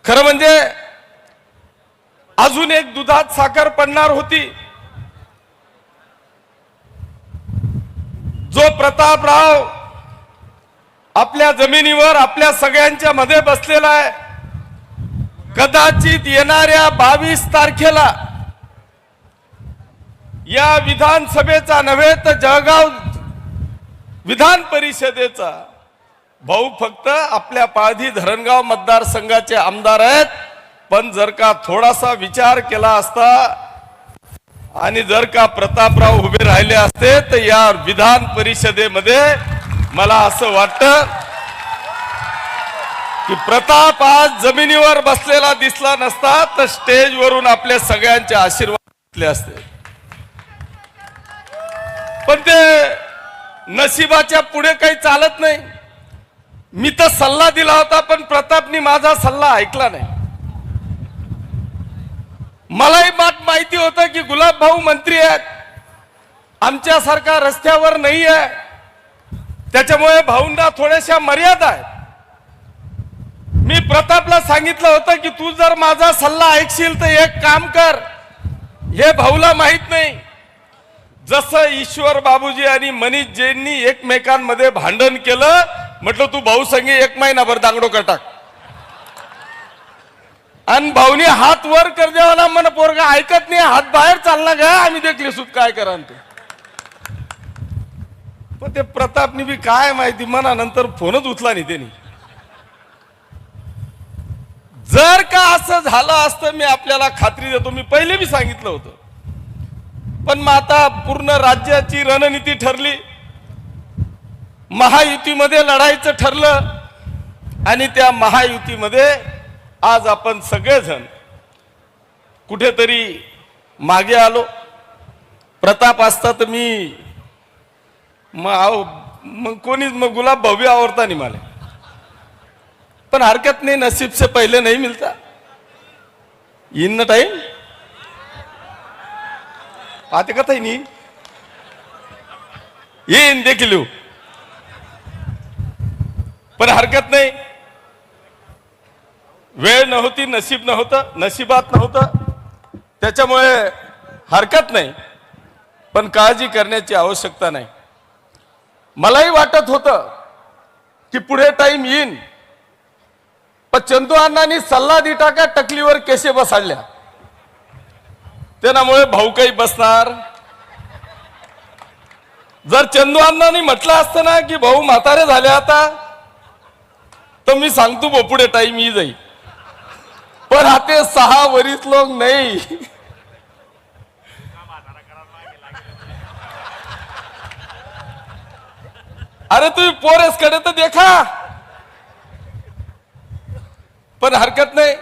खरं म्हणजे अजून एक दुधात साखर पडणार होती। जो प्रतापराव आपल्या जमिनीवर आपल्या सगळ्यांच्या मध्ये बसलेला आहे, कदाचित येणाऱ्या 22 तारखेला या विधानसभेचा नव्हे तर जळगाव विधान परिषदेचा भाऊ फक्त आपल्या पाळधी धरणगाव मतदारसंघाचे आमदार आहेत। पण जर का थोडासा विचार केला असता आणि जर का प्रतापराव उभे राहिले असते तर या विधान परिषदेमध्ये मला असं वाटतं की प्रताप आज जमिनीवर बसलेला दिसला नसता तर स्टेजवरून आपल्या सगळ्यांचे आशीर्वाद घेतले असते। पण ते नशिबाच्या पुढे काही चालत नाही। मी तर सल्ला दिला होता पण प्रतापनी माझा सल्ला ऐकला नाही। मलाही माहिती होतं की गुलाब भाऊ मंत्री आहेत, आमच्यासारखा रस्त्यावर नाही आहे, त्याच्यामुळे भाऊंना थोड्याशा मर्यादा आहेत। मी प्रतापला सांगितलं होतं की तू जर माझा सल्ला ऐकशील तर एक काम कर, हे भाऊला माहित नाही, जसं ईश्वर बाबूजी आणि मनीष जैननी एकमेकांमध्ये भांडण केलं, म्हटलं तू भाऊ संगी 1 महिनाभर दांगडो कर टाक। आणि भाऊनी हात वर कर द्यावा मन पोरगा ऐकत नाही, हात बाहेर चालला गा, आम्ही देखले सुत काय करा ते। पण ते प्रतापनी बी काय माहिती मना नंतर फोनच उचला नाही त्यांनी। जर का असं झालं असतं मी आपल्याला खात्री देतो, मी पहिले बी सांगितलं होतं, पण मग आता पूर्ण राज्याची रणनीती ठरली, महायुतीमध्ये लढायचं ठरलं आणि त्या महायुतीमध्ये आज आपण सगळेजण कुठेतरी मागे आलो। प्रताप असता तर मी मग कोणीच मग गुलाब भाऊ आवडता नाही मला, पण हरकत नहीं, नसीब से पहले नहीं मिलता। इन टाइम आते कथा ही नहीं ये इन देख लो, पण हरकत नाही, वेळ नव्हती, नसीब नव्हतं, नशिबात नव्हतं, त्याच्यामुळे हरकत नाही, पण काळजी करण्याची आवश्यकता नाही। मलाही वाटत होतं की पुढे टाइम येईन, पण चंदू अण्णांनी सल्ला दिला का टकलीवर केसे बसाडल्या, त्यामुळे भाऊ काही बसणार। जर चंदू अण्णांनी म्हटलं असतं ना की भाऊ म्हातारे झाले आता, तर मी सांगतो भाऊ पुढे टाइम येई जाई, पण आते 6 वरीस लोक नाही। अरे तुम्ही पोरेस कडे तर देखा, पण हरकत नाही।